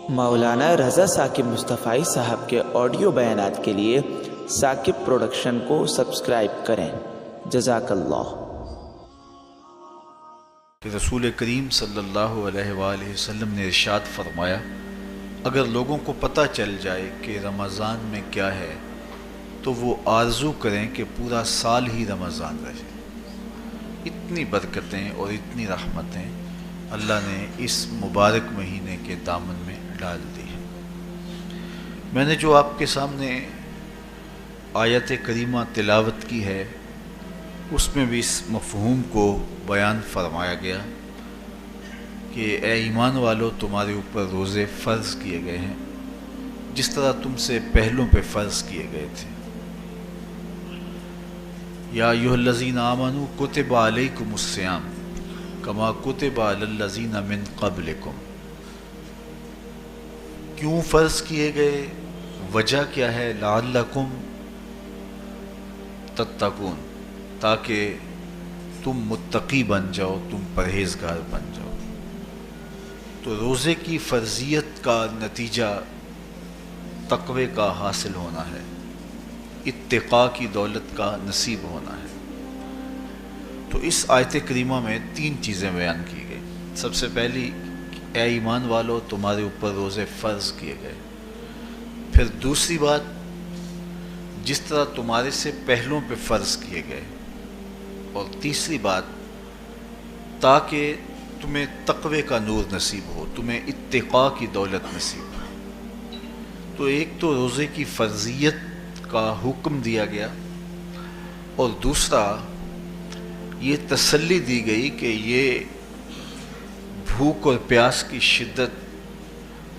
مولانا رضا ثاقب مصطفی صاحب کے آڈیو بیانات کے لیے ثاقب پروڈکشن کو سبسکرائب کریں۔ جزاک اللہ۔ کہ رسول کریم صلی اللہ علیہ وآلہ وسلم نے ارشاد فرمایا، اگر لوگوں کو پتہ چل جائے کہ رمضان میں کیا ہے تو وہ آرزو کریں کہ پورا سال ہی رمضان رہے۔ اتنی برکتیں اور اتنی رحمتیں اللہ نے اس مبارک مہینے کے دامن میں ڈال دی ہیں۔ میں نے جو آپ کے سامنے آیت کریمہ تلاوت کی ہے اس میں بھی اس مفہوم کو بیان فرمایا گیا کہ اے ایمان والو، تمہارے اوپر روزے فرض کیے گئے ہیں جس طرح تم سے پہلوں پہ فرض کیے گئے تھے۔ یا ایھا الذین آمنوا کتب علیکم الصیام کما کتب علی الذین من قبلکم۔ کیوں فرض کیے گئے؟ وجہ کیا ہے؟ لعلکم تتقون، تاکہ تم متقی بن جاؤ، تم پرہیزگار بن جاؤ۔ تو روزے کی فرضیت کا نتیجہ تقوی کا حاصل ہونا ہے، اتقاء کی دولت کا نصیب ہونا ہے۔ تو اس آیت کریمہ میں 3 چیزیں بیان کی گئی۔ سب سے پہلی، اے ایمان والو، تمہارے اوپر روزے فرض کیے گئے۔ پھر دوسری بات، جس طرح تمہارے سے پہلوں پہ فرض کیے گئے۔ اور تیسری بات، تاکہ تمہیں تقوی کا نور نصیب ہو، تمہیں اتقاء کی دولت نصیب ہو۔ تو ایک تو روزے کی فرضیت کا حکم دیا گیا، اور دوسرا یہ تسلی دی گئی کہ یہ بھوک اور پیاس کی شدت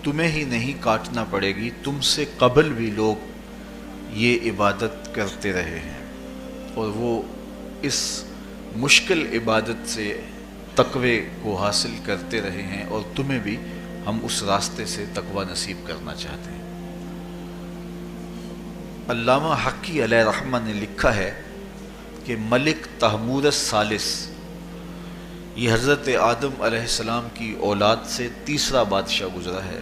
تمہیں ہی نہیں کاٹنا پڑے گی، تم سے قبل بھی لوگ یہ عبادت کرتے رہے ہیں، اور وہ اس مشکل عبادت سے تقوی کو حاصل کرتے رہے ہیں، اور تمہیں بھی ہم اس راستے سے تقوی نصیب کرنا چاہتے ہیں۔ علامہ حقی علیہ رحمہ نے لکھا ہے کہ ملک تحمور الثالث، یہ حضرت آدم علیہ السلام کی اولاد سے تیسرا بادشاہ گزرا ہے،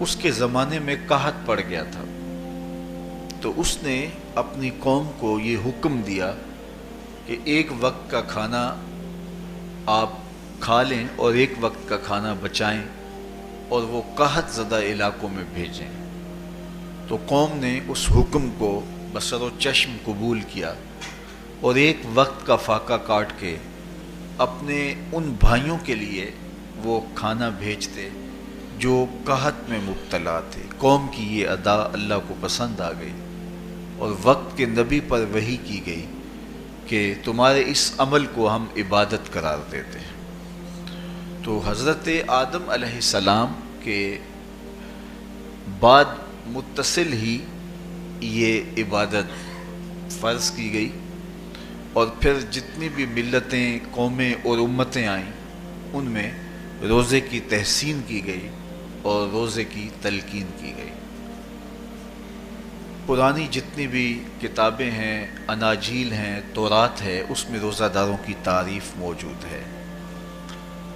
اس کے زمانے میں قحط پڑ گیا تھا۔ تو اس نے اپنی قوم کو یہ حکم دیا کہ ایک وقت کا کھانا آپ کھا لیں اور ایک وقت کا کھانا بچائیں اور وہ قحط زدہ علاقوں میں بھیجیں۔ تو قوم نے اس حکم کو بصر و چشم قبول کیا اور ایک وقت کا فاقہ کاٹ کے اپنے ان بھائیوں کے لیے وہ کھانا بھیجتے جو قحط میں مبتلا تھے۔ قوم کی یہ ادا اللہ کو پسند آ گئی، اور وقت کے نبی پر وحی کی گئی کہ تمہارے اس عمل کو ہم عبادت قرار دیتے ہیں۔ تو حضرت آدم علیہ السلام کے بعد متصل ہی یہ عبادت فرض کی گئی، اور پھر جتنی بھی ملتیں، قومیں اور امتیں آئیں ان میں روزے کی تحسین کی گئی اور روزے کی تلقین کی گئی۔ پرانی جتنی بھی کتابیں ہیں، اناجیل ہیں، تورات ہے، اس میں روزہ داروں کی تعریف موجود ہے۔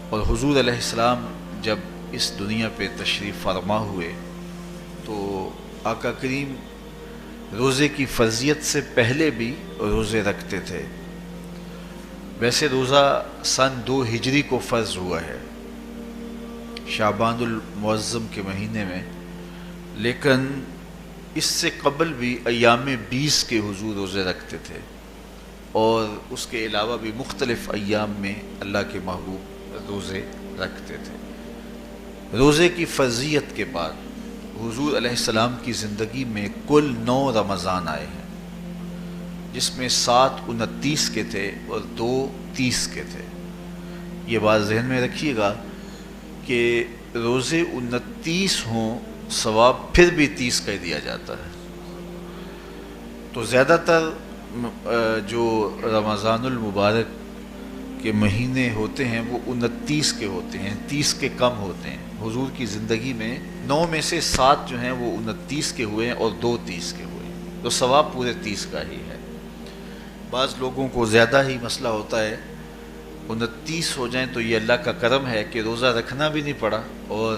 اور حضور علیہ السلام جب اس دنیا پہ تشریف فرما ہوئے تو آقا کریم روزے کی فرضیت سے پہلے بھی روزے رکھتے تھے۔ ویسے روزہ سن 2 ہجری کو فرض ہوا ہے، شعبان المعظم کے مہینے میں، لیکن اس سے قبل بھی ایام 20 کے حضور روزے رکھتے تھے، اور اس کے علاوہ بھی مختلف ایام میں اللہ کے محبوب روزے رکھتے تھے۔ روزے کی فرضیت کے بعد حضور علیہ السلام کی زندگی میں کل 9 رمضان آئے ہیں، جس میں 7 29 کے تھے اور 2 30 کے تھے۔ یہ بات ذہن میں رکھیے گا کہ روزے 29 ہوں ثواب پھر بھی 30 کا ہی دیا جاتا ہے۔ تو زیادہ تر جو رمضان المبارک کے مہینے ہوتے ہیں وہ 29 کے ہوتے ہیں، 30 کے کم ہوتے ہیں۔ حضور کی زندگی میں 9 میں سے 7 جو ہیں وہ 29 کے ہوئے ہیں اور 2 30 کے ہوئے ہیں، تو ثواب پورے 30 کا ہی ہے۔ بعض لوگوں کو زیادہ ہی مسئلہ ہوتا ہے، 29 ہو جائیں تو یہ اللہ کا کرم ہے کہ روزہ رکھنا بھی نہیں پڑا اور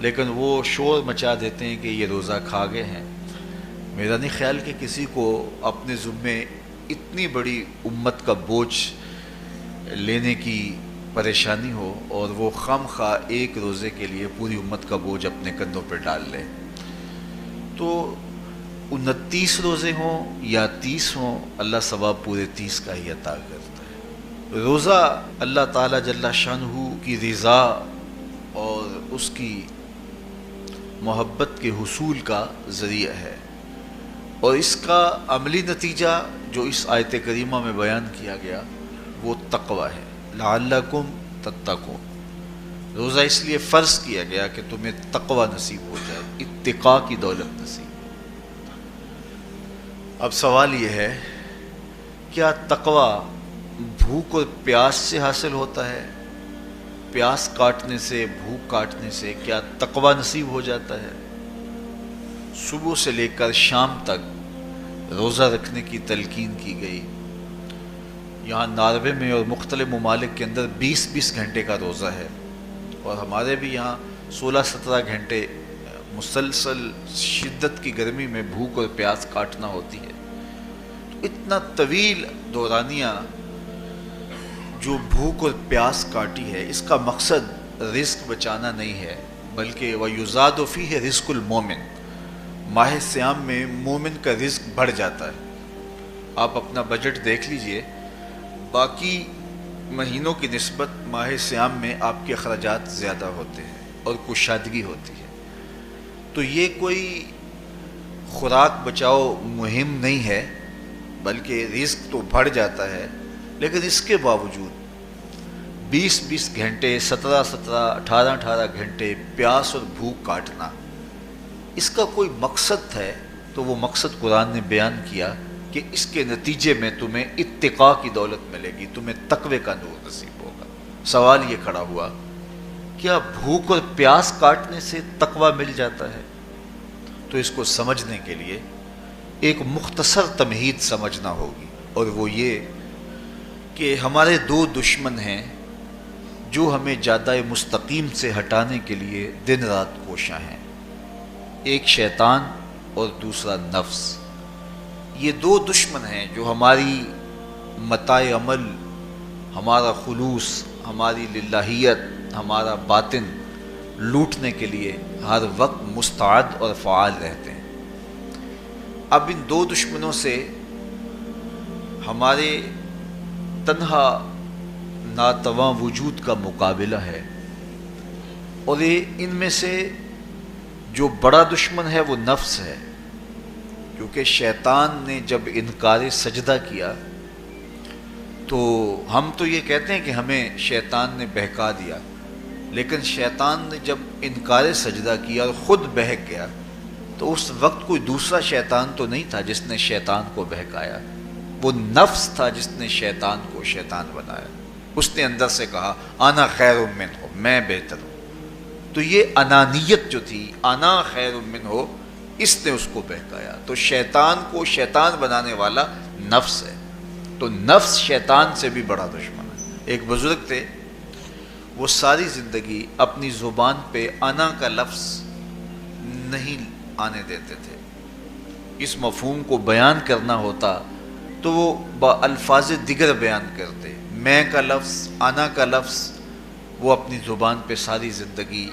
لیکن وہ شور مچا دیتے ہیں کہ یہ روزہ کھا گئے ہیں۔ میرا نہیں خیال کہ کسی کو اپنے ذمے اتنی بڑی امت کا بوجھ لینے کی پریشانی ہو اور وہ خام خواہ ایک روزے کے لیے پوری امت کا بوجھ اپنے کندھوں پہ ڈال لے۔ تو 29 روزے ہوں یا 30 ہوں، اللہ ثواب پورے 30 کا ہی عطا کرتا ہے۔ روزہ اللہ تعالیٰ جل شانہ کی رضا اور اس کی محبت کے حصول کا ذریعہ ہے، اور اس کا عملی نتیجہ جو اس آیت کریمہ میں بیان کیا گیا وہ تقوی ہے۔ لعلکم تتقون، روزہ اس لیے فرض کیا گیا کہ تمہیں تقوی نصیب ہو جائے، اتقاء کی دولت نصیب ہو۔ اب سوال یہ ہے، کیا تقوی بھوک اور پیاس سے حاصل ہوتا ہے؟ پیاس کاٹنے سے، بھوک کاٹنے سے کیا تقوی نصیب ہو جاتا ہے؟ صبح سے لے کر شام تک روزہ رکھنے کی تلقین کی گئی۔ یہاں ناروے میں اور مختلف ممالک کے اندر 20 گھنٹے کا روزہ ہے، اور ہمارے بھی یہاں 16-17 گھنٹے مسلسل شدت کی گرمی میں بھوک اور پیاس کاٹنا ہوتی ہے۔ تو اتنا طویل دورانیہ جو بھوک اور پیاس کاٹی ہے، اس کا مقصد رزق بچانا نہیں ہے، بلکہ وَيُزَادُ فِيهِ رِزْقُ الْمُؤْمِنِ، ماہ سیام میں مومن کا رزق بڑھ جاتا ہے۔ آپ اپنا بجٹ دیکھ لیجئے، باقی مہینوں کی نسبت ماہ سیام میں آپ کے اخراجات زیادہ ہوتے ہیں اور کشادگی ہوتی ہے۔ تو یہ کوئی خوراک بچاؤ مہم نہیں ہے، بلکہ رزق تو بڑھ جاتا ہے، لیکن اس کے باوجود 20 گھنٹے، 17 18 گھنٹے پیاس اور بھوک کاٹنا، اس کا کوئی مقصد ہے تو وہ مقصد قرآن نے بیان کیا کہ اس کے نتیجے میں تمہیں اتقاء کی دولت ملے گی، تمہیں تقوی کا نور نصیب ہوگا۔ سوال یہ کھڑا ہوا، کیا بھوک اور پیاس کاٹنے سے تقوی مل جاتا ہے؟ تو اس کو سمجھنے کے لیے ایک مختصر تمہید سمجھنا ہوگی، اور وہ یہ کہ ہمارے 2 دشمن ہیں جو ہمیں جادہ مستقیم سے ہٹانے کے لیے دن رات کوشاں ہیں، ایک شیطان اور دوسرا نفس۔ یہ 2 دشمن ہیں جو ہماری متاع عمل، ہمارا خلوص، ہماری للہیت، ہمارا باطن لوٹنے کے لیے ہر وقت مستعد اور فعال رہتے ہیں۔ اب ان 2 دشمنوں سے ہمارے تنہا ناتواں وجود کا مقابلہ ہے، اور ان میں سے جو بڑا دشمن ہے وہ نفس ہے، کیونکہ شیطان نے جب انکار سجدہ کیا تو ہم تو یہ کہتے ہیں کہ ہمیں شیطان نے بہکا دیا، لیکن شیطان نے جب انکار سجدہ کیا اور خود بہک گیا تو اس وقت کوئی دوسرا شیطان تو نہیں تھا جس نے شیطان کو بہکایا، وہ نفس تھا جس نے شیطان کو شیطان بنایا۔ اس نے اندر سے کہا انا خیر منہ، میں بہتر ہوں۔ تو یہ انانیت جو تھی، انا خیر منہ، اس نے اس کو بہکایا۔ تو شیطان کو شیطان بنانے والا نفس ہے، تو نفس شیطان سے بھی بڑا دشمن ہے۔ ایک بزرگ تھے، وہ ساری زندگی اپنی زبان پہ انا کا لفظ نہیں آنے دیتے تھے۔ اس مفہوم کو بیان کرنا ہوتا تو وہ با الفاظ دیگر بیان کرتے، میں کا لفظ، انا کا لفظ، وہ اپنی زبان پہ ساری زندگی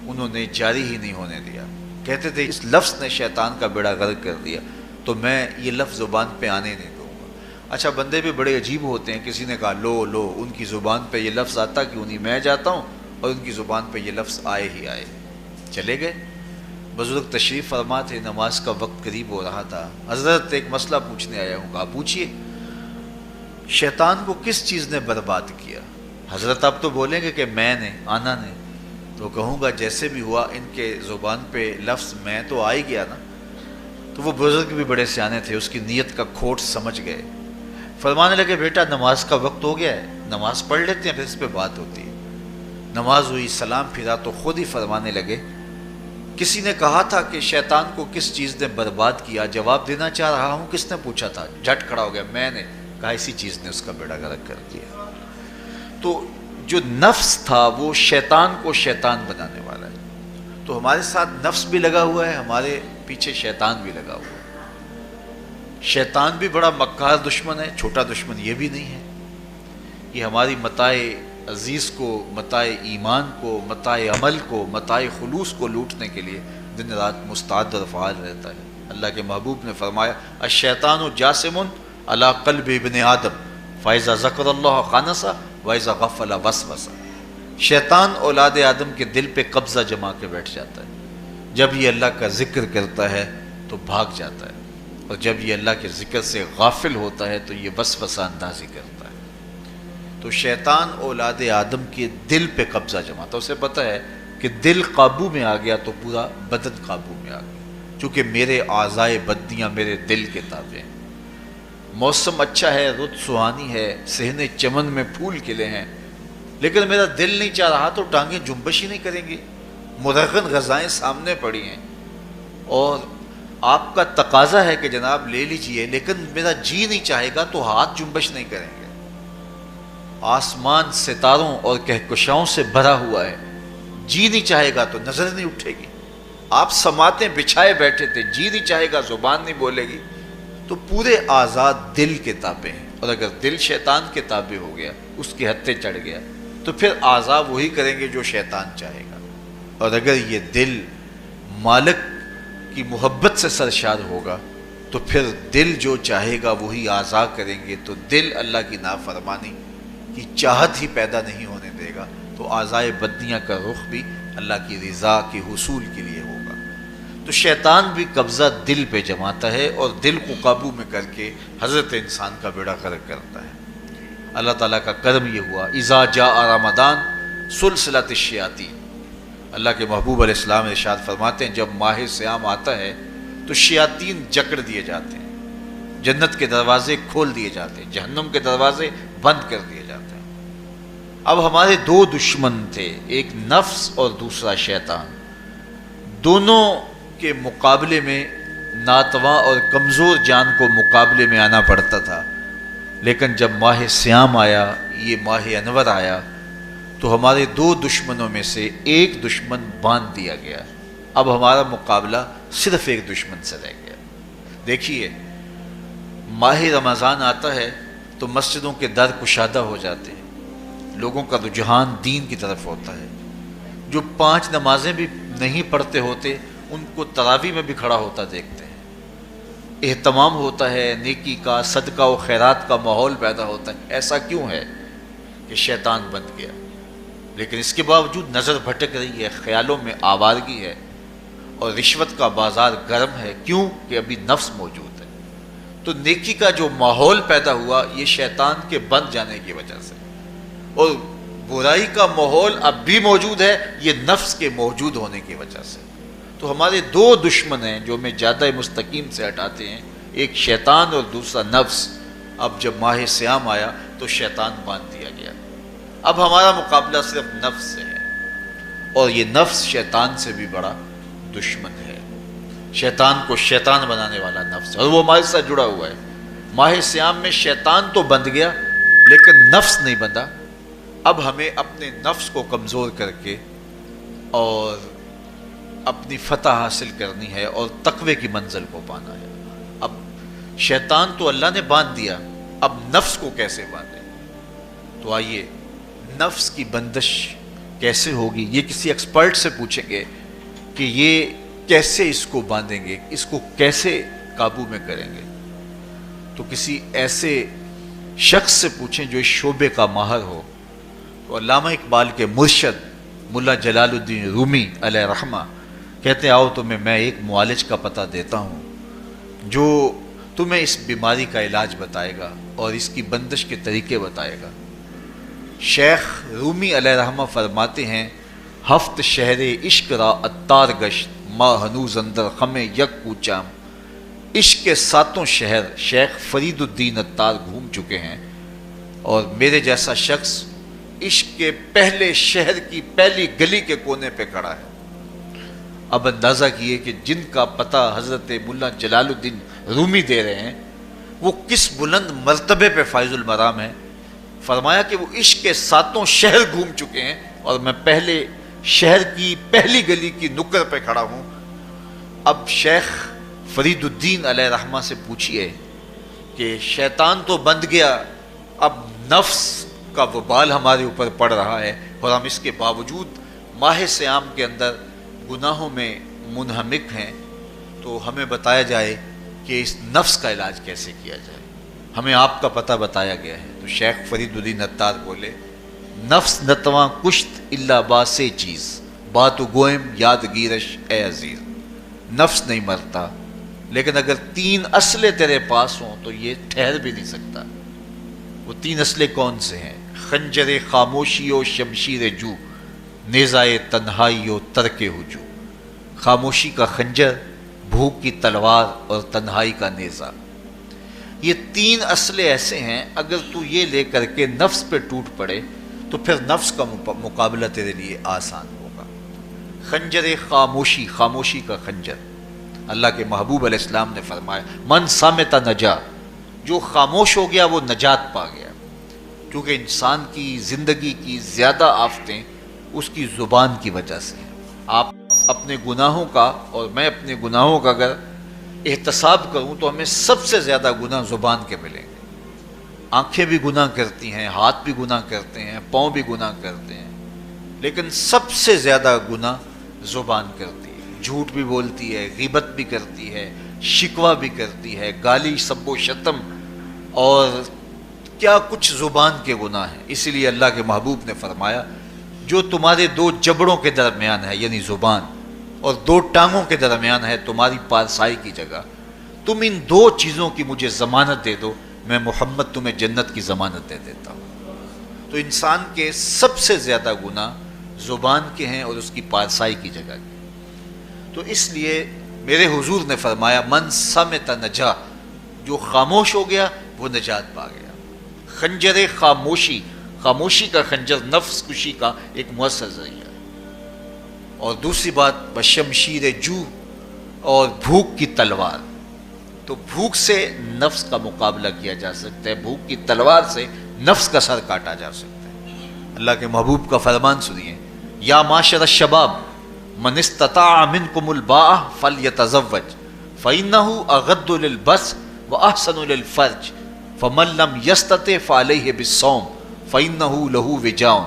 انہوں نے جاری ہی نہیں ہونے دیا۔ کہتے تھے اس لفظ نے شیطان کا بیڑا غرق کر دیا، تو میں یہ لفظ زبان پہ آنے نہیں دوں گا۔ اچھا، بندے بھی بڑے عجیب ہوتے ہیں، کسی نے کہا لو ان کی زبان پہ یہ لفظ آتا کیوں نہیں، میں جاتا ہوں اور ان کی زبان پہ یہ لفظ آئے ہی آئے، چلے گئے۔ بزرگ تشریف فرما تھے، نماز کا وقت قریب ہو رہا تھا، حضرت ایک مسئلہ پوچھنے آیا ہوں۔ کہا پوچھیے، شیطان کو کس چیز نے برباد کیا؟ حضرت آپ تو بولیں گے کہ میں نے، آنا نے، تو کہوں گا جیسے بھی ہوا ان کے زبان پہ لفظ میں تو آ ہی گیا نا۔ تو وہ بزرگ بھی بڑے سیانے تھے، اس کی نیت کا کھوٹ سمجھ گئے۔ فرمانے لگے بیٹا نماز کا وقت ہو گیا ہے، نماز پڑھ لیتے ہیں پھر اس پہ بات ہوتی ہے۔ نماز ہوئی، سلام پھرا تو خود ہی فرمانے لگے کسی نے کہا تھا کہ شیطان کو کس چیز نے برباد کیا، جواب دینا چاہ رہا ہوں کس نے پوچھا تھا، جھٹ کھڑا ہو گیا، میں نے کہا اسی چیز نے اس کا بیڑا غرق کر دیا۔ تو جو نفس تھا وہ شیطان کو شیطان بنانے والا ہے. تو ہمارے ساتھ نفس بھی لگا ہوا ہے، ہمارے پیچھے شیطان بھی لگا ہوا ہے. شیطان بھی بڑا مکار دشمن ہے، چھوٹا دشمن یہ بھی نہیں ہے. یہ ہماری متاع عزیز کو، متاع ایمان کو، متاع عمل کو، متاع خلوص کو لوٹنے کے لیے دن رات مستعد اور فعال رہتا ہے. اللہ کے محبوب نے فرمایا الشیطان جاسم علی قلب ابن آدم فاذا ذکر اللہ خانسا واذا غفل وسوسہ. شیطان اولاد آدم کے دل پہ قبضہ جما کے بیٹھ جاتا ہے. جب یہ اللہ کا ذکر کرتا ہے تو بھاگ جاتا ہے، اور جب یہ اللہ کے ذکر سے غافل ہوتا ہے تو یہ وسوسہ اندازی کرتا ہے. تو شیطان اولاد آدم کے دل پہ قبضہ جماتا ہے. اسے پتہ ہے کہ دل قابو میں آ گیا تو پورا بدن قابو میں آ گیا، چونکہ میرے اعضائے بدنیاں میرے دل کے تابع ہیں. موسم اچھا ہے، رت سہانی ہے، صحن چمن میں پھول کھلے ہیں، لیکن میرا دل نہیں چاہ رہا تو ٹانگیں جنبش ہی نہیں کریں گی. مرغن غذائیں سامنے پڑی ہیں اور آپ کا تقاضا ہے کہ جناب لے لیجئے، لیکن میرا جی نہیں چاہے گا تو ہاتھ جنبش نہیں کریں گے. آسمان ستاروں اور کہکشاؤں سے بھرا ہوا ہے، جی نہیں چاہے گا تو نظر نہیں اٹھے گی. آپ سماعتیں بچھائے بیٹھے تھے، جی نہیں چاہے گا زبان نہیں بولے گی. تو پورے آزاد دل کے تابع ہیں، اور اگر دل شیطان کے تابع ہو گیا، اس کے ہتھے چڑھ گیا، تو پھر اعضاء وہی کریں گے جو شیطان چاہے گا. اور اگر یہ دل مالک کی محبت سے سرشار ہوگا تو پھر دل جو چاہے گا وہی اعضاء کریں گے. تو دل اللہ کی نافرمانی کی چاہت ہی پیدا نہیں ہونے دے گا، تو اعضائے بدنیاں کا رخ بھی اللہ کی رضا کے حصول کے لیے ہوگا. تو شیطان بھی قبضہ دل پہ جماتا ہے اور دل کو قابو میں کر کے حضرت انسان کا بیڑا غرق کرتا ہے. اللہ تعالیٰ کا کرم یہ ہوا اذا جاء رمضان سلسلۃ الشیاطین. اللہ کے محبوب علیہ السلام ارشاد فرماتے ہیں جب ماہ صیام آتا ہے تو شیاطین جکڑ دیے جاتے ہیں، جنت کے دروازے کھول دیے جاتے ہیں، جہنم کے دروازے بند کر دیے جاتے ہیں. اب ہمارے دو دشمن تھے، ایک نفس اور دوسرا شیطان. دونوں کے مقابلے میں ناتواں اور کمزور جان کو مقابلے میں آنا پڑتا تھا. لیکن جب ماہ صیام آیا، یہ ماہ انور آیا، تو ہمارے دو دشمنوں میں سے ایک دشمن باندھ دیا گیا. اب ہمارا مقابلہ صرف ایک دشمن سے رہ گیا. دیکھیے ماہ رمضان آتا ہے تو مسجدوں کے در کشادہ ہو جاتے ہیں، لوگوں کا رجحان دین کی طرف ہوتا ہے. جو 5 نمازیں بھی نہیں پڑھتے ہوتے ان کو تراویح میں بھی کھڑا ہوتا دیکھتے ہیں. اہتمام ہوتا ہے، نیکی کا، صدقہ و خیرات کا ماحول پیدا ہوتا ہے. ایسا کیوں ہے کہ شیطان بند گیا، لیکن اس کے باوجود نظر بھٹک رہی ہے، خیالوں میں آوارگی ہے اور رشوت کا بازار گرم ہے. کیوں کہ ابھی نفس موجود ہے. تو نیکی کا جو ماحول پیدا ہوا یہ شیطان کے بند جانے کی وجہ سے، اور برائی کا ماحول اب بھی موجود ہے یہ نفس کے موجود ہونے کی وجہ سے. تو ہمارے دو دشمن ہیں جو ہمیں زیادہ مستقیم سے ہٹاتے ہیں، ایک شیطان اور دوسرا نفس. اب جب ماہ صیام آیا تو شیطان باندھ دیا گیا. اب ہمارا مقابلہ صرف نفس سے ہے، اور یہ نفس شیطان سے بھی بڑا دشمن ہے. شیطان کو شیطان بنانے والا نفس، اور وہ ہمارے ساتھ جڑا ہوا ہے. ماہ صیام میں شیطان تو بند گیا لیکن نفس نہیں بندھا. اب ہمیں اپنے نفس کو کمزور کر کے اور اپنی فتح حاصل کرنی ہے اور تقوی کی منزل کو پانا ہے. اب شیطان تو اللہ نے باندھ دیا، اب نفس کو کیسے باندھیں؟ تو آئیے نفس کی بندش کیسے ہوگی یہ کسی ایکسپرٹ سے پوچھیں گے کہ یہ کیسے اس کو باندھیں گے، اس کو کیسے قابو میں کریں گے. تو کسی ایسے شخص سے پوچھیں جو اس شعبے کا ماہر ہو. تو علامہ اقبال کے مرشد ملا جلال الدین رومی علیہ رحمہ کہتے ہیں آؤ تمہیں میں ایک معالج کا پتہ دیتا ہوں جو تمہیں اس بیماری کا علاج بتائے گا اور اس کی بندش کے طریقے بتائے گا. شیخ رومی علیہ رحمہ فرماتے ہیں ہفت شہر عشق را اتار گشت ما ہنوز اندر خم یک کوچام. عشق کے 7 شہر شیخ فرید الدین اتار گھوم چکے ہیں، اور میرے جیسا شخص عشق کے پہلے شہر کی پہلی گلی کے کونے پہ کھڑا ہے. اب اندازہ کیے کہ جن کا پتہ حضرت ملا جلال الدین رومی دے رہے ہیں وہ کس بلند مرتبے پہ فائز المرام ہے. فرمایا کہ وہ عشق کے 7 شہر گھوم چکے ہیں اور میں پہلے شہر کی پہلی گلی کی نکر پہ کھڑا ہوں. اب شیخ فرید الدین علیہ رحمہ سے پوچھئے کہ شیطان تو بند گیا، اب نفس کا وبال ہمارے اوپر پڑ رہا ہے اور ہم اس کے باوجود ماہ صیام کے اندر گناہوں میں منہمک ہیں، تو ہمیں بتایا جائے کہ اس نفس کا علاج کیسے کیا جائے. ہمیں آپ کا پتہ بتایا گیا ہے. تو شیخ فرید الدین عطار بولے نفس نتواں کشت اللہ باسے چیز بات گوئم یادگیرش اے عزیز. نفس نہیں مرتا، لیکن اگر 3 اسلحے تیرے پاس ہوں تو یہ ٹھہر بھی نہیں سکتا. وہ 3 اسلحے کون سے ہیں؟ خنجر خاموشی و شمشیر جو، نیزائے تنہائی و ترک ہجو. خاموشی کا خنجر، بھوک کی تلوار اور تنہائی کا نیزہ. یہ 3 اسلحے ایسے ہیں، اگر تو یہ لے کر کے نفس پہ ٹوٹ پڑے تو پھر نفس کا مقابلہ تیرے لیے آسان ہوگا. خنجر خاموشی، خاموشی کا خنجر. اللہ کے محبوب علیہ السلام نے فرمایا من صامت نجا، جو خاموش ہو گیا وہ نجات پا گیا. کیونکہ انسان کی زندگی کی زیادہ آفتیں اس کی زبان کی وجہ سے ہیں. آپ اپنے گناہوں کا اور میں اپنے گناہوں کا اگر احتساب کروں تو ہمیں سب سے زیادہ گناہ زبان کے ملیں گے. آنکھیں بھی گناہ کرتی ہیں، ہاتھ بھی گناہ کرتے ہیں، پاؤں بھی گناہ کرتے ہیں، لیکن سب سے زیادہ گناہ زبان کرتی ہے. جھوٹ بھی بولتی ہے، غیبت بھی کرتی ہے، شکوہ بھی کرتی ہے، گالی سب و شتم اور کیا کچھ زبان کے گناہ ہیں. اسی لیے اللہ کے محبوب نے فرمایا جو تمہارے 2 جبڑوں کے درمیان ہے یعنی زبان اور 2 ٹانگوں کے درمیان ہے تمہاری پارسائی کی جگہ، تم ان 2 چیزوں کی مجھے ضمانت دے دو، میں محمد تمہیں جنت کی ضمانت دے دیتا ہوں. تو انسان کے سب سے زیادہ گناہ زبان کے ہیں اور اس کی پارسائی کی جگہ کے. تو اس لیے میرے حضور نے فرمایا من صمت نجا، جو خاموش ہو گیا وہ نجات پا گیا. خنجر خاموشی، خاموشی کا خنجر نفس کشی کا ایک مؤثر ذریعہ. اور دوسری بات بشمشیر جو، اور بھوک کی تلوار. تو بھوک سے نفس کا مقابلہ کیا جا سکتا ہے، بھوک کی تلوار سے نفس کا سر کاٹا جا سکتا ہے. اللہ کے محبوب کا فرمان سنیے یا معاشر الشباب من استطاع منکم الباء فلیتزوج فإنه اغض للبصر واحسن للفرج فمن لم یستطع فعلیہ بالصوم فإنه له وجاء.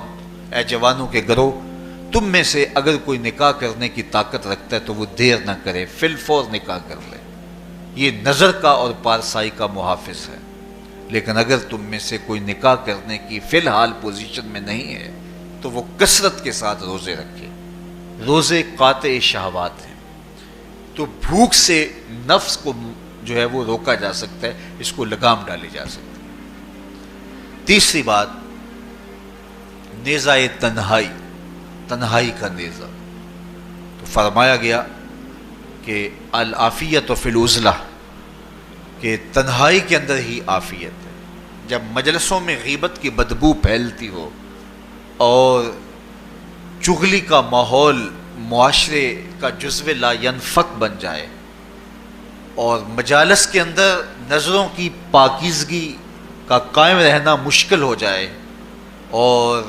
اے جوانوں کے گروہ، تم میں سے اگر کوئی نکاح کرنے کی طاقت رکھتا ہے تو وہ دیر نہ کرے، فی الفور نکاح کر لے. یہ نظر کا اور پارسائی کا محافظ ہے. لیکن اگر تم میں سے کوئی نکاح کرنے کی فی الحال پوزیشن میں نہیں ہے تو وہ کثرت کے ساتھ روزے رکھے. روزے قاطع شہوات ہیں. تو بھوک سے نفس کو جو ہے وہ روکا جا سکتا ہے، اس کو لگام ڈالی جا سکتی ہے. تیسری بات نیزہ تنہائی، تنہائی کا نیزہ. تو فرمایا گیا کہ العافیت فی العزلہ، کہ تنہائی کے اندر ہی عافیت ہے. جب مجلسوں میں غیبت کی بدبو پھیلتی ہو اور چغلی کا ماحول معاشرے کا جزو لا ینفک بن جائے اور مجالس کے اندر نظروں کی پاکیزگی کا قائم رہنا مشکل ہو جائے اور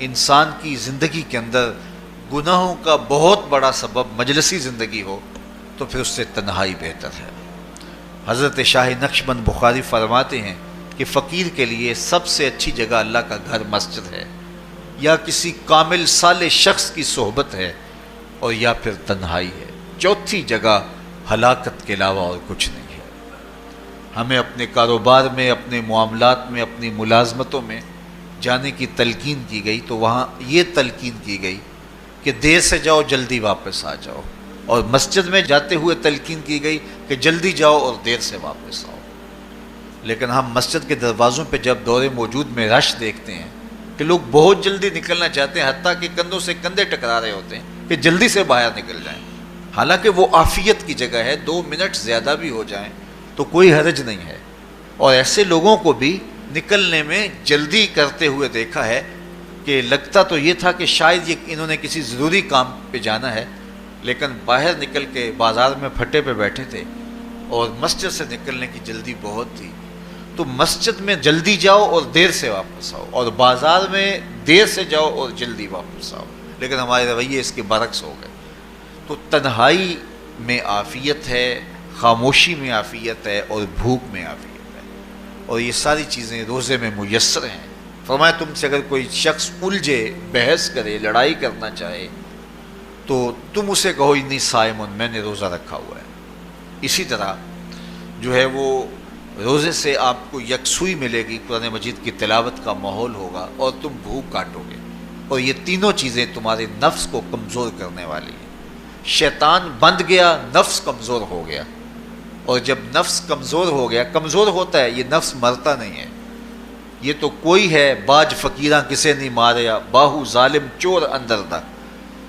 انسان کی زندگی کے اندر گناہوں کا بہت بڑا سبب مجلسی زندگی ہو تو پھر اس سے تنہائی بہتر ہے. حضرت شاہ نقشبند بخاری فرماتے ہیں کہ فقیر کے لیے سب سے اچھی جگہ اللہ کا گھر مسجد ہے، یا کسی کامل صالح شخص کی صحبت ہے، اور یا پھر تنہائی ہے. چوتھی جگہ ہلاکت کے علاوہ اور کچھ نہیں ہے. ہمیں اپنے کاروبار میں، اپنے معاملات میں، اپنی ملازمتوں میں جانے کی تلقین کی گئی تو وہاں یہ تلقین کی گئی کہ دیر سے جاؤ جلدی واپس آ جاؤ، اور مسجد میں جاتے ہوئے تلقین کی گئی کہ جلدی جاؤ اور دیر سے واپس آؤ. لیکن ہم مسجد کے دروازوں پہ جب دور موجود میں رش دیکھتے ہیں کہ لوگ بہت جلدی نکلنا چاہتے ہیں، حتیٰ کہ کندھوں سے کندھے ٹکرا رہے ہوتے ہیں کہ جلدی سے باہر نکل جائیں. حالانکہ وہ عافیت کی جگہ ہے، 2 منٹ زیادہ بھی ہو جائیں تو کوئی حرج نہیں ہے. اور ایسے لوگوں کو بھی نکلنے میں جلدی کرتے ہوئے دیکھا ہے کہ لگتا تو یہ تھا کہ شاید یہ انہوں نے کسی ضروری کام پہ جانا ہے، لیکن باہر نکل کے بازار میں پھٹے پہ بیٹھے تھے اور مسجد سے نکلنے کی جلدی بہت تھی. تو مسجد میں جلدی جاؤ اور دیر سے واپس آؤ، اور بازار میں دیر سے جاؤ اور جلدی واپس آؤ، لیکن ہمارے رویے اس کے برعکس ہو گئے۔ تو تنہائی میں عافیت ہے، خاموشی میں عافیت ہے، اور بھوک میں عافیت ہے، اور یہ ساری چیزیں روزے میں میسر ہیں۔ فرمایا تم سے اگر کوئی شخص الجھے، بحث کرے، لڑائی کرنا چاہے تو تم اسے کہو انی صائم، میں نے روزہ رکھا ہوا ہے۔ اسی طرح جو ہے وہ روزے سے آپ کو یکسوئی ملے گی، قرآن مجید کی تلاوت کا ماحول ہوگا، اور تم بھوک کاٹو گے، اور یہ تینوں چیزیں تمہارے نفس کو کمزور کرنے والی ہیں۔ شیطان بند گیا، نفس کمزور ہو گیا، اور جب نفس کمزور ہو گیا، کمزور ہوتا ہے، یہ نفس مرتا نہیں ہے۔ یہ تو کوئی ہے باج فقیراں کسے نہیں ماریا، باہو ظالم چور اندر دا،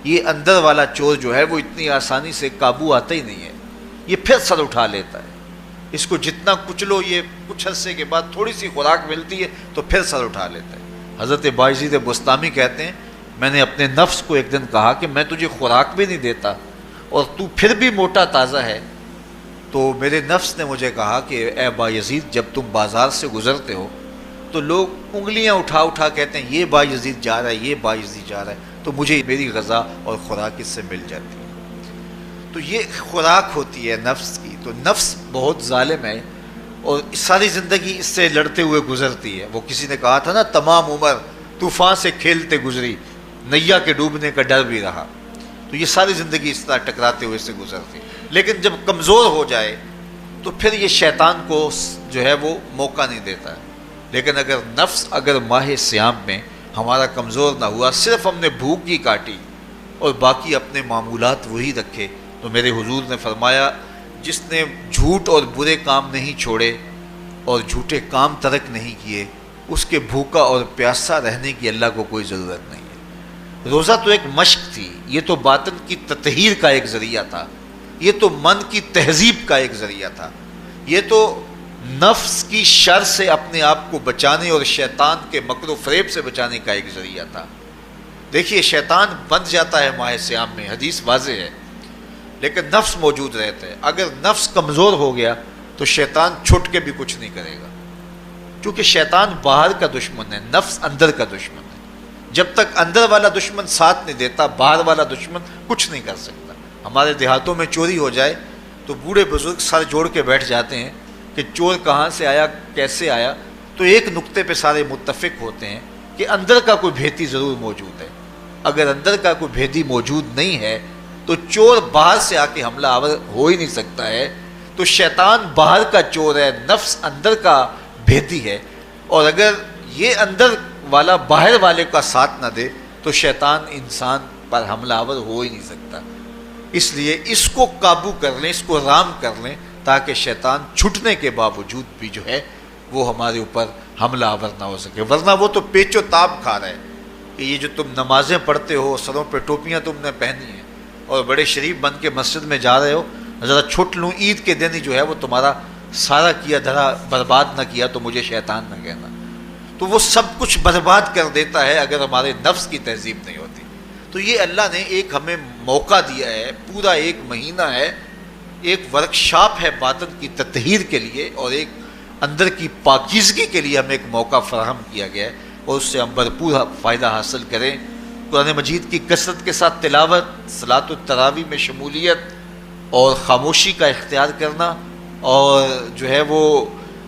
یہ اندر والا چور جو ہے وہ اتنی آسانی سے قابو آتا ہی نہیں ہے، یہ پھر سر اٹھا لیتا ہے۔ اس کو جتنا کچلو، یہ کچھ عرصے کے بعد تھوڑی سی خوراک ملتی ہے تو پھر سر اٹھا لیتا ہے۔ حضرت بایزید بستامی کہتے ہیں میں نے اپنے نفس کو ایک دن کہا کہ میں تجھے خوراک بھی نہیں دیتا اور تو پھر بھی موٹا تازہ ہے، تو میرے نفس نے مجھے کہا کہ اے بایزید جب تم بازار سے گزرتے ہو تو لوگ انگلیاں اٹھا اٹھا کہتے ہیں یہ بایزید جا رہا ہے، یہ بایزید جا رہا ہے، تو مجھے میری غذا اور خوراک اس سے مل جاتی ہے۔ تو یہ خوراک ہوتی ہے نفس کی۔ تو نفس بہت ظالم ہے اور ساری زندگی اس سے لڑتے ہوئے گزرتی ہے۔ وہ کسی نے کہا تھا نا تمام عمر طوفان سے کھیلتے گزری، نیا کے ڈوبنے کا ڈر بھی رہا۔ تو یہ ساری زندگی اس طرح ٹکراتے ہوئے سے گزرتی ہے، لیکن جب کمزور ہو جائے تو پھر یہ شیطان کو جو ہے وہ موقع نہیں دیتا ہے۔ لیکن اگر نفس اگر ماہ صیام میں ہمارا کمزور نہ ہوا، صرف ہم نے بھوک ہی کاٹی اور باقی اپنے معمولات وہی رکھے، تو میرے حضور نے فرمایا جس نے جھوٹ اور برے کام نہیں چھوڑے اور جھوٹے کام ترک نہیں کیے، اس کے بھوکا اور پیاسا رہنے کی اللہ کو کوئی ضرورت نہیں ہے۔ روزہ تو ایک مشق تھی، یہ تو باطن کی تطہیر کا ایک ذریعہ تھا، یہ تو من کی تہذیب کا ایک ذریعہ تھا، یہ تو نفس کی شر سے اپنے آپ کو بچانے اور شیطان کے مکر و فریب سے بچانے کا ایک ذریعہ تھا۔ دیکھیے شیطان بند جاتا ہے ماہ صیام میں، حدیث واضح ہے، لیکن نفس موجود رہتا ہے۔ اگر نفس کمزور ہو گیا تو شیطان چھٹ کے بھی کچھ نہیں کرے گا، کیونکہ شیطان باہر کا دشمن ہے، نفس اندر کا دشمن ہے۔ جب تک اندر والا دشمن ساتھ نہیں دیتا، باہر والا دشمن کچھ نہیں کر سکتا۔ ہمارے دیہاتوں میں چوری ہو جائے تو بوڑھے بزرگ سر جوڑ کے بیٹھ جاتے ہیں کہ چور کہاں سے آیا، کیسے آیا، تو ایک نقطے پہ سارے متفق ہوتے ہیں کہ اندر کا کوئی بھیتی ضرور موجود ہے۔ اگر اندر کا کوئی بھیتی موجود نہیں ہے تو چور باہر سے آ کے حملہ آور ہو ہی نہیں سکتا ہے۔ تو شیطان باہر کا چور ہے، نفس اندر کا بھیتی ہے، اور اگر یہ اندر والا باہر والے کا ساتھ نہ دے تو شیطان انسان پر حملہ آور ہو ہی نہیں سکتا۔ اس لیے اس کو قابو کر لیں، اس کو رام کر لیں، تاکہ شیطان چھٹنے کے باوجود بھی جو ہے وہ ہمارے اوپر حملہ آور نہ ہو سکے۔ ورنہ وہ تو پیچ و تاب کھا رہا ہے کہ یہ جو تم نمازیں پڑھتے ہو، سروں پہ ٹوپیاں تم نے پہنی ہیں اور بڑے شریف بن کے مسجد میں جا رہے ہو، ذرا چھٹ لوں عید کے دن ہی جو ہے وہ تمہارا سارا کیا دھرا برباد نہ کیا تو مجھے شیطان نہ کہنا۔ تو وہ سب کچھ برباد کر دیتا ہے اگر ہمارے نفس کی تہذیب نہیں ہوتی۔ تو یہ اللہ نے ایک ہمیں موقع دیا ہے، پورا ایک مہینہ ہے، ایک ورکشاپ ہے باطن کی تطہیر کے لیے، اور ایک اندر کی پاکیزگی کے لیے ہمیں ایک موقع فراہم کیا گیا ہے، اور اس سے ہم بھرپور فائدہ حاصل کریں۔ قرآن مجید کی کثرت کے ساتھ تلاوت، صلاۃ التراویح میں شمولیت، اور خاموشی کا اختیار کرنا، اور جو ہے وہ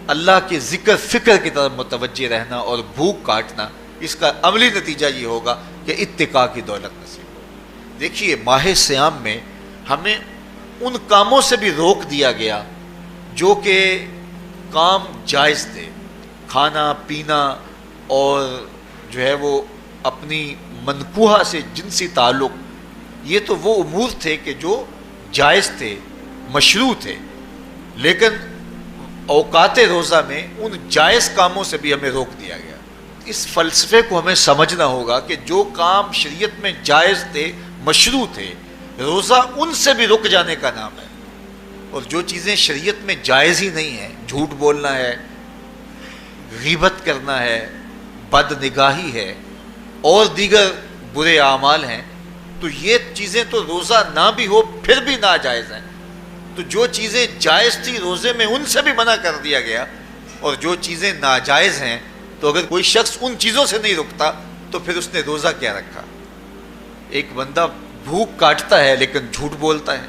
اللہ کے ذکر فکر کی طرف متوجہ رہنا اور بھوک کاٹنا، اس کا عملی نتیجہ یہ ہوگا کہ اتقاء کی دولت نصیب ہوگی۔ دیکھیے ماہ صیام میں ہمیں ان کاموں سے بھی روک دیا گیا جو کہ کام جائز تھے، کھانا پینا اور جو ہے وہ اپنی منکوحہ سے جنسی تعلق، یہ تو وہ امور تھے کہ جو جائز تھے، مشروع تھے، لیکن اوقات روزہ میں ان جائز کاموں سے بھی ہمیں روک دیا گیا۔ اس فلسفے کو ہمیں سمجھنا ہوگا کہ جو کام شریعت میں جائز تھے، مشروع تھے، روزہ ان سے بھی رک جانے کا نام ہے، اور جو چیزیں شریعت میں جائز ہی نہیں ہیں، جھوٹ بولنا ہے، غیبت کرنا ہے، بد نگاہی ہے، اور دیگر برے اعمال ہیں، تو یہ چیزیں تو روزہ نہ بھی ہو پھر بھی ناجائز ہیں۔ تو جو چیزیں جائز تھی روزے میں ان سے بھی منع کر دیا گیا، اور جو چیزیں ناجائز ہیں تو اگر کوئی شخص ان چیزوں سے نہیں رکتا تو پھر اس نے روزہ کیا رکھا؟ ایک بندہ بھوک کاٹتا ہے لیکن جھوٹ بولتا ہے،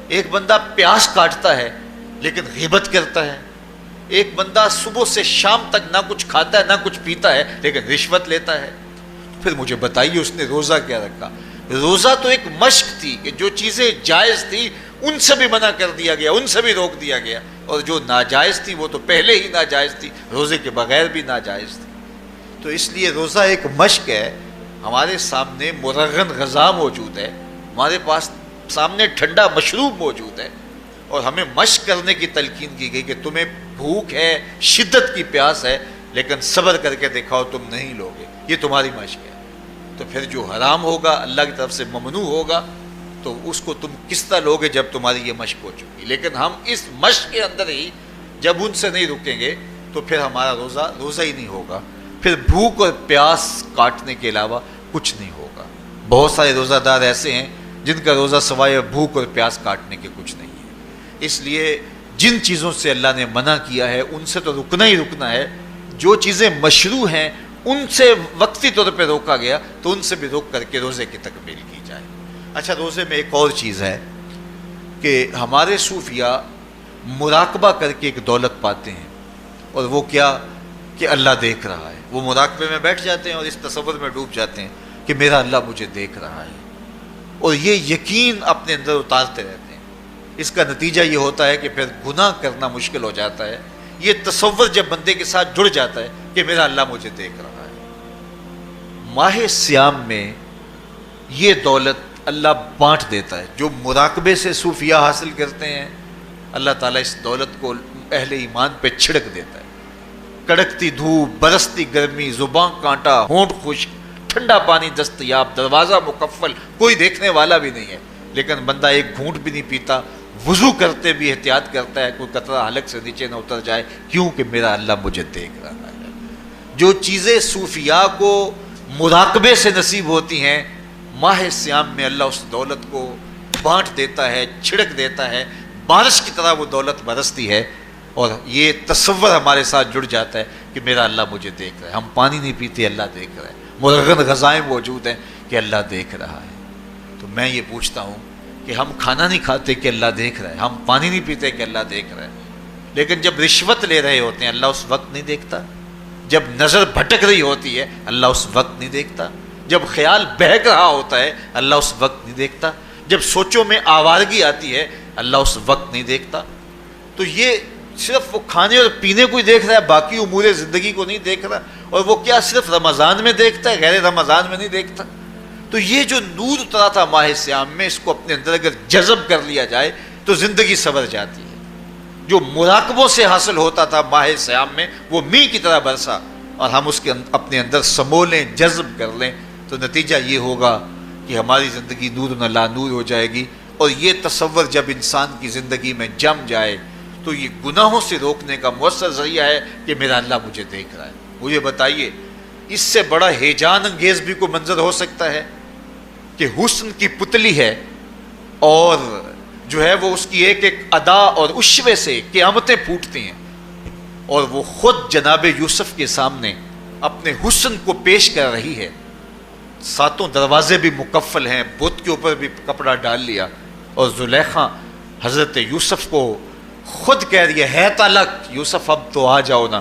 ایک بندہ پیاس کاٹتا ہے لیکن غیبت کرتا ہے، ایک بندہ صبح سے شام تک نہ کچھ کھاتا ہے نہ کچھ پیتا ہے لیکن رشوت لیتا ہے. پھر مجھے بتائیے اس نے روزہ کیا رکھا؟ روزہ تو ایک مشق تھی کہ جو چیزیں جائز تھی ان سے بھی منع کر دیا گیا، ان سے بھی روک دیا گیا، اور جو ناجائز تھی وہ تو پہلے ہی ناجائز تھی، روزے کے بغیر بھی ناجائز تھی. تو اس لیے روزہ ایک مشق ہے. ہمارے سامنے مرغن غذا موجود ہے، ہمارے پاس سامنے ٹھنڈا مشروب موجود ہے، اور ہمیں مشق کرنے کی تلقین کی گئی کہ تمہیں بھوک ہے، شدت کی پیاس ہے، لیکن صبر کر کے دکھاؤ تم نہیں لوگے، یہ تمہاری مشق ہے. تو پھر جو حرام ہوگا اللہ کی طرف سے ممنوع ہوگا تو اس کو تم کس طرح لوگے جب تمہاری یہ مشق ہو چکی. لیکن ہم اس مشق کے اندر ہی جب ان سے نہیں رکیں گے تو پھر ہمارا روزہ ہی نہیں ہوگا، پھر بھوک اور پیاس کاٹنے کے علاوہ کچھ نہیں ہوگا. بہت سارے روزہ دار ایسے ہیں جن کا روزہ سوائے بھوک اور پیاس کاٹنے کے کچھ نہیں ہے. اس لیے جن چیزوں سے اللہ نے منع کیا ہے ان سے تو رکنا ہی رکنا ہے. جو چیزیں مشروع ہیں ان سے وقتی طور پہ روکا گیا تو ان سے بھی روک کر کے روزے کی تکمیل کی جائے. اچھا، روزے میں ایک اور چیز ہے کہ ہمارے صوفیاء مراقبہ کر کے ایک دولت پاتے ہیں، اور وہ کیا کہ اللہ دیکھ رہا ہے. وہ مراقبے میں بیٹھ جاتے ہیں اور اس تصور میں ڈوب جاتے ہیں کہ میرا اللہ مجھے دیکھ رہا ہے، اور یہ یقین اپنے اندر اتارتے رہتے ہیں. اس کا نتیجہ یہ ہوتا ہے کہ پھر گناہ کرنا مشکل ہو جاتا ہے. یہ تصور جب بندے کے ساتھ جڑ جاتا ہے کہ میرا اللہ مجھے دیکھ رہا ہے. ماہ سیام میں یہ دولت اللہ بانٹ دیتا ہے. جو مراقبے سے صوفیاء حاصل کرتے ہیں اللہ تعالیٰ اس دولت کو اہل ایمان پہ چھڑک دیتا ہے. کڑکتی دھوپ، برستی گرمی، زبان کانٹا، ہونٹ خشک، ٹھنڈا پانی دستیاب، دروازہ مقفل، کوئی دیکھنے والا بھی نہیں ہے، لیکن بندہ ایک گھونٹ بھی نہیں پیتا. وضو کرتے بھی احتیاط کرتا ہے کوئی قطرہ حلق سے نیچے نہ اتر جائے، کیوں کہ میرا اللہ مجھے دیکھ رہا ہے. جو چیزیں صوفیاء کو مراقبے سے نصیب ہوتی ہیں ماہ سیام میں اللہ اس دولت کو بانٹ دیتا ہے، چھڑک دیتا ہے. بارش کی طرح وہ دولت برستی ہے، اور یہ تصور ہمارے ساتھ جڑ جاتا ہے کہ میرا اللہ مجھے دیکھ رہا ہے. ہم پانی نہیں پیتے، اللہ دیکھ رہا ہے. مرغن غذائیں موجود ہیں کہ اللہ دیکھ رہا ہے. تو میں یہ پوچھتا ہوں کہ ہم کھانا نہیں کھاتے کہ اللہ دیکھ رہا ہے، ہم پانی نہیں پیتے کہ اللہ دیکھ رہا ہے، لیکن جب رشوت لے رہے ہوتے ہیں اللہ اس وقت نہیں دیکھتا؟ جب نظر بھٹک رہی ہوتی ہے اللہ اس وقت نہیں دیکھتا؟ جب خیال بہک رہا ہوتا ہے اللہ اس وقت نہیں دیکھتا؟ جب سوچوں میں آوارگی آتی ہے اللہ اس وقت نہیں دیکھتا؟ تو یہ صرف وہ کھانے اور پینے کو ہی دیکھ رہا ہے، باقی امور زندگی کو نہیں دیکھ رہا. اور وہ کیا صرف رمضان میں دیکھتا ہے، غیر رمضان میں نہیں دیکھتا؟ تو یہ جو نور اترا تھا ماہ سیام میں، اس کو اپنے اندر اگر جذب کر لیا جائے تو زندگی سنور جاتی ہے. جو مراقبوں سے حاصل ہوتا تھا ماہ سیام میں وہ میںہ کی طرح برسا، اور ہم اس کے اپنے اندر سمولیں، جذب کر لیں تو نتیجہ یہ ہوگا کہ ہماری زندگی نور نہ لا نور ہو جائے گی. اور یہ تصور جب انسان کی زندگی میں جم جائے تو یہ گناہوں سے روکنے کا مؤثر ذریعہ ہے کہ میرا اللہ مجھے دیکھ رہا ہے. مجھے بتائیے اس سے بڑا ہیجان انگیز بھی کوئی منظر ہو سکتا ہے کہ حسن کی پتلی ہے اور جو ہے وہ اس کی ایک ایک ادا اور اشوے سے قیامتیں پھوٹتی ہیں، اور وہ خود جناب یوسف کے سامنے اپنے حسن کو پیش کر رہی ہے. 7 دروازے بھی مکفل ہیں، بت کے اوپر بھی کپڑا ڈال لیا، اور زلیخا حضرت یوسف کو خود کہہ رہی ہے تالک یوسف اب تو آ جاؤ نا،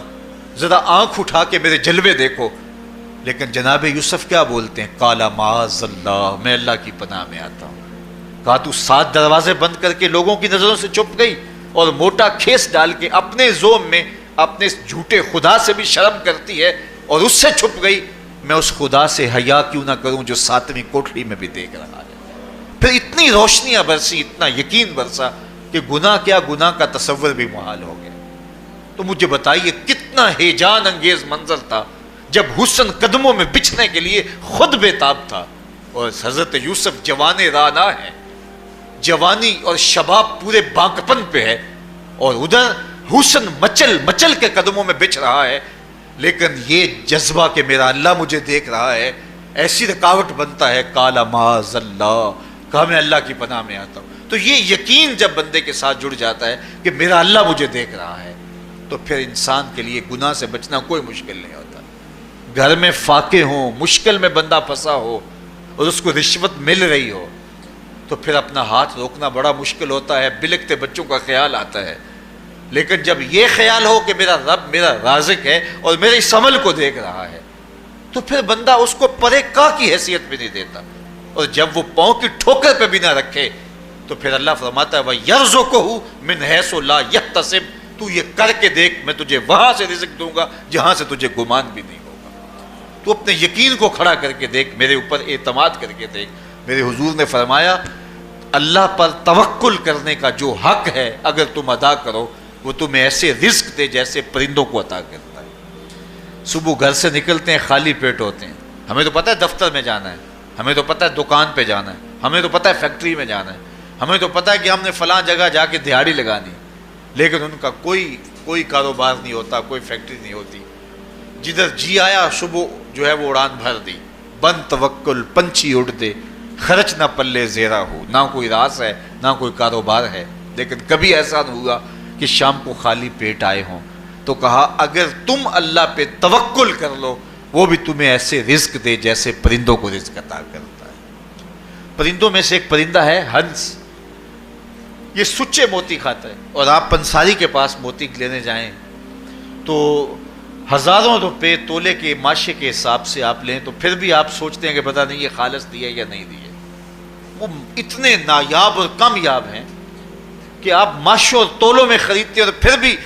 ذرا آنکھ اٹھا کے میرے جلوے دیکھو. لیکن جناب یوسف کیا بولتے ہیں؟ قال معاذ اللہ، میں اللہ کی پناہ میں آتا ہوں. کہا تو 7 دروازے بند کر کے لوگوں کی نظروں سے چھپ گئی اور موٹا کھیس ڈال کے اپنے زوم میں اپنے جھوٹے خدا سے بھی شرم کرتی ہے اور اس سے چھپ گئی. میں اس خدا سے حیا کیوں نہ کروں جو 7ویں کوٹھڑی میں بھی دیکھ رہا ہے. پھر اتنی روشنیاں برسی، اتنا یقین برسا کہ گناہ کیا، گناہ کا تصور بھی محال ہو گیا. تو مجھے بتائیے کتنا ہیجان انگیز منظر تھا جب حسن قدموں میں بچھنے کے لیے خود بے تاب تھا، اور حضرت یوسف جوان رانا ہے، جوانی اور شباب پورے بانکپن پہ ہے، اور ادھر حسن مچل مچل کے قدموں میں بچھ رہا ہے. لیکن یہ جذبہ کہ میرا اللہ مجھے دیکھ رہا ہے ایسی رکاوٹ بنتا ہے. قال معاذ اللہ، کہا میں اللہ کی پناہ میں آتا ہوں. تو یہ یقین جب بندے کے ساتھ جڑ جاتا ہے کہ میرا اللہ مجھے دیکھ رہا ہے تو پھر انسان کے لیے گناہ سے بچنا کوئی مشکل نہیں ہوتا۔ گھر میں فاقے ہوں، مشکل میں بندہ پھنسا ہو اور اس کو رشوت مل رہی ہو تو پھر اپنا ہاتھ روکنا بڑا مشکل ہوتا ہے، بلکتے بچوں کا خیال آتا ہے۔ لیکن جب یہ خیال ہو کہ میرا رب میرا رازق ہے اور میرے اس عمل کو دیکھ رہا ہے تو پھر بندہ اس کو پرے کا کی حیثیت بھی نہیں دیتا، اور جب وہ پاؤں کی ٹھوکر پہ بھی نہ رکھے تو پھر اللہ فرماتا ہے وَيَرْزُقُهُ مِنْ حَيْثُ لَا يَحْتَسِبُ، تو یہ کر کے دیکھ میں تجھے وہاں سے رزق دوں گا جہاں سے تجھے گمان بھی نہیں ہوگا۔ تو اپنے یقین کو کھڑا کر کے دیکھ، میرے اوپر اعتماد کر کے دیکھ۔ میرے حضور نے فرمایا اللہ پر توکل کرنے کا جو حق ہے اگر تم ادا کرو وہ تمہیں ایسے رزق دے جیسے پرندوں کو عطا کرتا ہے۔ صبح گھر سے نکلتے ہیں خالی پیٹ ہوتے ہیں، ہمیں تو پتہ ہے دفتر میں جانا ہے، ہمیں تو پتہ ہے دکان پہ جانا ہے، ہمیں تو پتہ ہے فیکٹری میں جانا ہے، ہمیں تو پتہ ہے کہ ہم نے فلاں جگہ جا کے دہاڑی لگانی، لیکن ان کا کوئی کاروبار نہیں ہوتا، کوئی فیکٹری نہیں ہوتی۔ جدھر جی آیا صبح جو ہے وہ اڑان بھر دی، بند توکل پنچھی اڑ دے، خرچ نہ پلے زیرہ ہو، نہ کوئی راس ہے نہ کوئی کاروبار ہے، لیکن کبھی ایسا نہ ہوا کہ شام کو خالی پیٹ آئے ہوں۔ تو کہا اگر تم اللہ پہ توکل کر لو وہ بھی تمہیں ایسے رزق دے جیسے پرندوں کو رزق عطا کرتا ہے۔ پرندوں میں سے ایک پرندہ ہے ہنس، یہ سچے موتی کھاتا ہے، اور آپ پنساری کے پاس موتی لینے جائیں تو ہزاروں روپے تولے کے ماشے کے حساب سے آپ لیں تو پھر بھی آپ سوچتے ہیں کہ پتہ نہیں یہ خالص دیے یا نہیں دیے۔ وہ اتنے نایاب اور کامیاب ہیں کہ آپ ماشوں اور تولوں میں خریدتے ہیں اور پھر بھی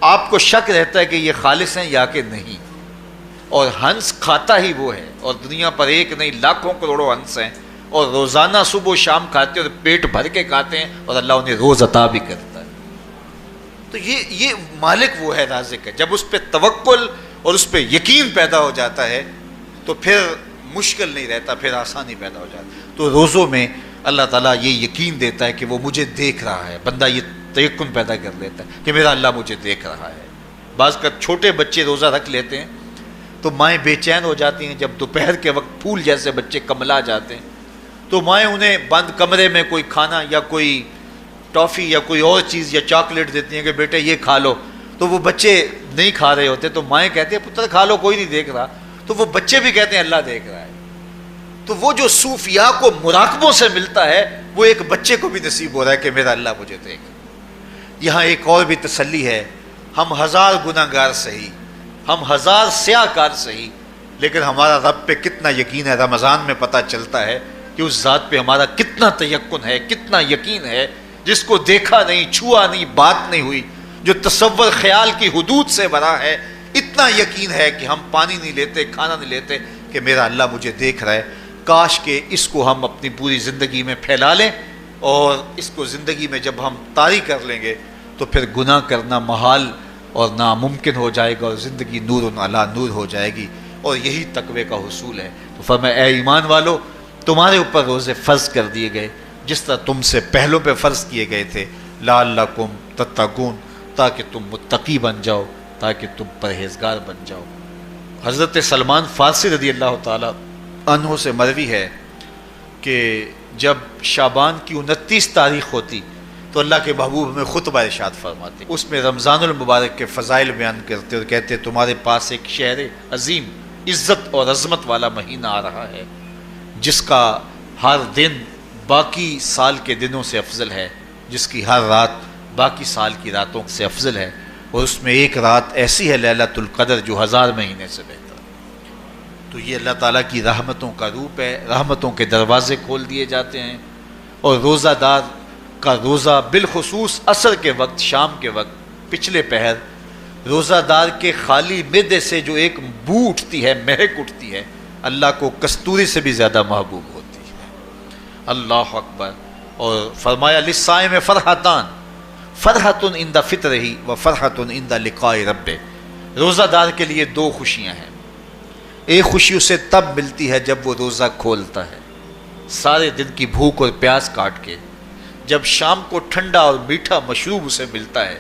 آپ کو شک رہتا ہے کہ یہ خالص ہیں یا کہ نہیں۔ اور ہنس کھاتا ہی وہ ہے، اور دنیا پر ایک نہیں لاکھوں کروڑوں ہنس ہیں، اور روزانہ صبح و شام کھاتے ہیں اور پیٹ بھر کے کھاتے ہیں، اور اللہ انہیں روز عطا بھی کرتا ہے۔ تو یہ مالک وہ ہے، رازق ہے۔ جب اس پہ توکل اور اس پہ یقین پیدا ہو جاتا ہے تو پھر مشکل نہیں رہتا، پھر آسانی پیدا ہو جاتی ہے۔ تو روزوں میں اللہ تعالیٰ یہ یقین دیتا ہے کہ وہ مجھے دیکھ رہا ہے، بندہ یہ تیقن پیدا کر لیتا ہے کہ میرا اللہ مجھے دیکھ رہا ہے۔ بعض کا چھوٹے بچے روزہ رکھ لیتے ہیں تو مائیں بے چین ہو جاتی ہیں، جب دوپہر کے وقت پھول جیسے بچے کملا جاتے ہیں تو مائیں انہیں بند کمرے میں کوئی کھانا یا کوئی ٹافی یا کوئی اور چیز یا چاکلیٹ دیتی ہیں کہ بیٹے یہ کھا لو، تو وہ بچے نہیں کھا رہے ہوتے تو مائیں کہتے ہیں پتر کھا لو کوئی نہیں دیکھ رہا، تو وہ بچے بھی کہتے ہیں اللہ دیکھ رہا ہے۔ تو وہ جو صوفیاء کو مراقبوں سے ملتا ہے وہ ایک بچے کو بھی نصیب ہو رہا ہے کہ میرا اللہ مجھے دیکھ۔ یہاں ایک اور بھی تسلی ہے، ہم ہزار گناہ گار سہی، ہم ہزار سیاہ کار سہی، لیکن ہمارا رب پہ کتنا یقین ہے رمضان میں پتہ چلتا ہے کہ اس ذات پہ ہمارا کتنا تیقن ہے، کتنا یقین ہے، جس کو دیکھا نہیں، چھوا نہیں، بات نہیں ہوئی، جو تصور خیال کی حدود سے بھرا ہے، اتنا یقین ہے کہ ہم پانی نہیں لیتے، کھانا نہیں لیتے کہ میرا اللہ مجھے دیکھ رہا ہے۔ کاش کہ اس کو ہم اپنی پوری زندگی میں پھیلا لیں، اور اس کو زندگی میں جب ہم طاری کر لیں گے تو پھر گناہ کرنا محال اور ناممکن ہو جائے گا، اور زندگی نور علی نور ہو جائے گی، اور یہی تقوی کا حصول ہے۔ تو فرمایا اے ایمان والو تمہارے اوپر روزے فرض کر دیے گئے جس طرح تم سے پہلوں پہ فرض کیے گئے تھے، لعلکم تتقون، تاکہ تم متقی بن جاؤ، تاکہ تم پرہیزگار بن جاؤ۔ حضرت سلمان فارسی رضی اللہ تعالیٰ عنہ سے مروی ہے کہ جب شعبان کی 29 تاریخ ہوتی تو اللہ کے محبوب ہمیں خطبہ ارشاد فرماتے، اس میں رمضان المبارک کے فضائل بیان کرتے اور کہتے تمہارے پاس ایک شہر عظیم عزت اور عظمت والا مہینہ آ رہا ہے جس کا ہر دن باقی سال کے دنوں سے افضل ہے، جس کی ہر رات باقی سال کی راتوں سے افضل ہے، اور اس میں ایک رات ایسی ہے لیلۃ القدر جو 1000 مہینے سے بہتر۔ تو یہ اللہ تعالیٰ کی رحمتوں کا روپ ہے، رحمتوں کے دروازے کھول دیے جاتے ہیں، اور روزہ دار کا روزہ بالخصوص عصر کے وقت، شام کے وقت، پچھلے پہر، روزہ دار کے خالی معدے سے جو ایک بو اٹھتی ہے، مہک اٹھتی ہے، اللہ کو کستوری سے بھی زیادہ محبوب ہوتی ہے۔ اللہ اکبر۔ اور فرمایا للصائم فرحتان، فرحۃ عند فطرہ و فرحۃ عند لقاء ربہ، روزہ دار کے لیے 2 خوشیاں ہیں۔ ایک خوشی اسے تب ملتی ہے جب وہ روزہ کھولتا ہے سارے دن کی بھوک اور پیاس کاٹ کے، جب شام کو ٹھنڈا اور میٹھا مشروب اسے ملتا ہے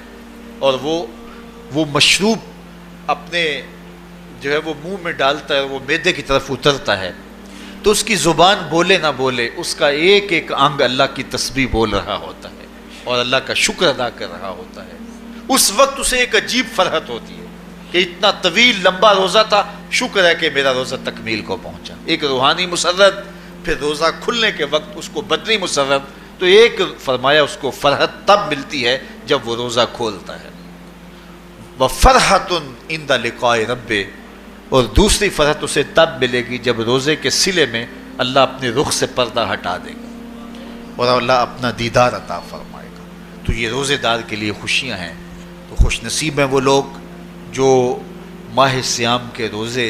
اور وہ مشروب اپنے جو ہے وہ منہ میں ڈالتا ہے، وہ معدے کی طرف اترتا ہے، تو اس کی زبان بولے نہ بولے اس کا ایک ایک انگ اللہ کی تسبیح بول رہا ہوتا ہے اور اللہ کا شکر ادا کر رہا ہوتا ہے۔ اس وقت اسے ایک عجیب فرحت ہوتی ہے کہ اتنا طویل لمبا روزہ تھا، شکر ہے کہ میرا روزہ تکمیل کو پہنچا. ایک روحانی مسرت، پھر روزہ کھلنے کے وقت اس کو بدنی مسرت. تو ایک فرمایا اس کو فرحت تب ملتی ہے جب وہ روزہ کھولتا ہے. وَفَرْحَةٌ عِنْدَ لِقَاءِ رَبِّهِ، اور دوسری فرحت اسے تب ملے گی جب روزے کے صلے میں اللہ اپنے رخ سے پردہ ہٹا دے گا اور اللہ اپنا دیدار عطا فرمائے گا. تو یہ روزے دار کے لیے خوشیاں ہیں. تو خوش نصیب ہیں وہ لوگ جو ماہ سیام کے روزے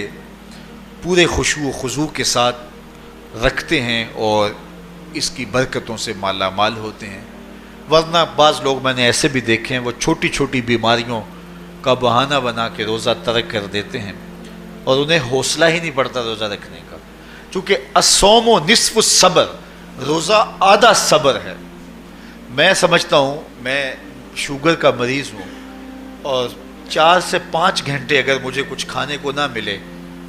پورے خشوع و خضوع کے ساتھ رکھتے ہیں اور اس کی برکتوں سے مالا مال ہوتے ہیں. ورنہ بعض لوگ میں نے ایسے بھی دیکھے ہیں، وہ چھوٹی چھوٹی بیماریوں کا بہانہ بنا کے روزہ ترک کر دیتے ہیں اور انہیں حوصلہ ہی نہیں پڑتا روزہ رکھنے کا. چونکہ الصوم نصف الصبر، روزہ آدھا صبر ہے. میں سمجھتا ہوں، میں شوگر کا مریض ہوں اور 4 سے 5 گھنٹے اگر مجھے کچھ کھانے کو نہ ملے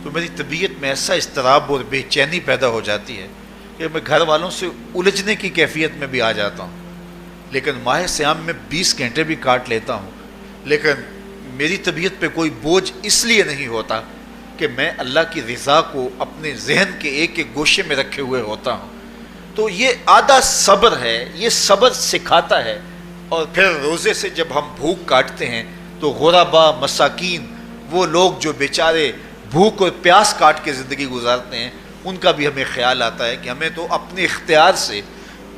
تو میری طبیعت میں ایسا اضطراب اور بے چینی پیدا ہو جاتی ہے کہ میں گھر والوں سے الجھنے کی کیفیت میں بھی آ جاتا ہوں. لیکن ماہ سیام میں 20 گھنٹے بھی کاٹ لیتا ہوں، لیکن میری طبیعت پہ کوئی بوجھ اس لیے نہیں ہوتا کہ میں اللہ کی رضا کو اپنے ذہن کے ایک ایک گوشے میں رکھے ہوئے ہوتا ہوں. تو یہ آدھا صبر ہے، یہ صبر سکھاتا ہے. اور پھر روزے سے جب ہم بھوک کاٹتے ہیں تو غربا، مساکین، وہ لوگ جو بیچارے بھوک اور پیاس کاٹ کے زندگی گزارتے ہیں، ان کا بھی ہمیں خیال آتا ہے کہ ہمیں تو اپنے اختیار سے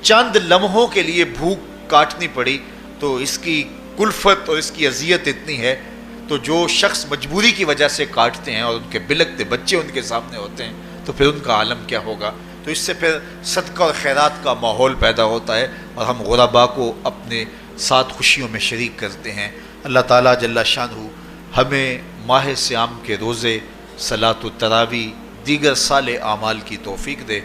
چند لمحوں کے لیے بھوک کاٹنی پڑی تو اس کی کلفت اور اس کی اذیت اتنی ہے. تو جو شخص مجبوری کی وجہ سے کاٹتے ہیں اور ان کے بلکتے بچے ان کے سامنے ہوتے ہیں تو پھر ان کا عالم کیا ہوگا. تو اس سے پھر صدقہ اور خیرات کا ماحول پیدا ہوتا ہے اور ہم غربا کو اپنے ساتھ خوشیوں میں شریک کرتے ہیں. اللہ تعالیٰ جل شانہ ہمیں ماہ سیام کے روزے، صلاۃ التراویح، دیگر صالح اعمال کی توفیق دے.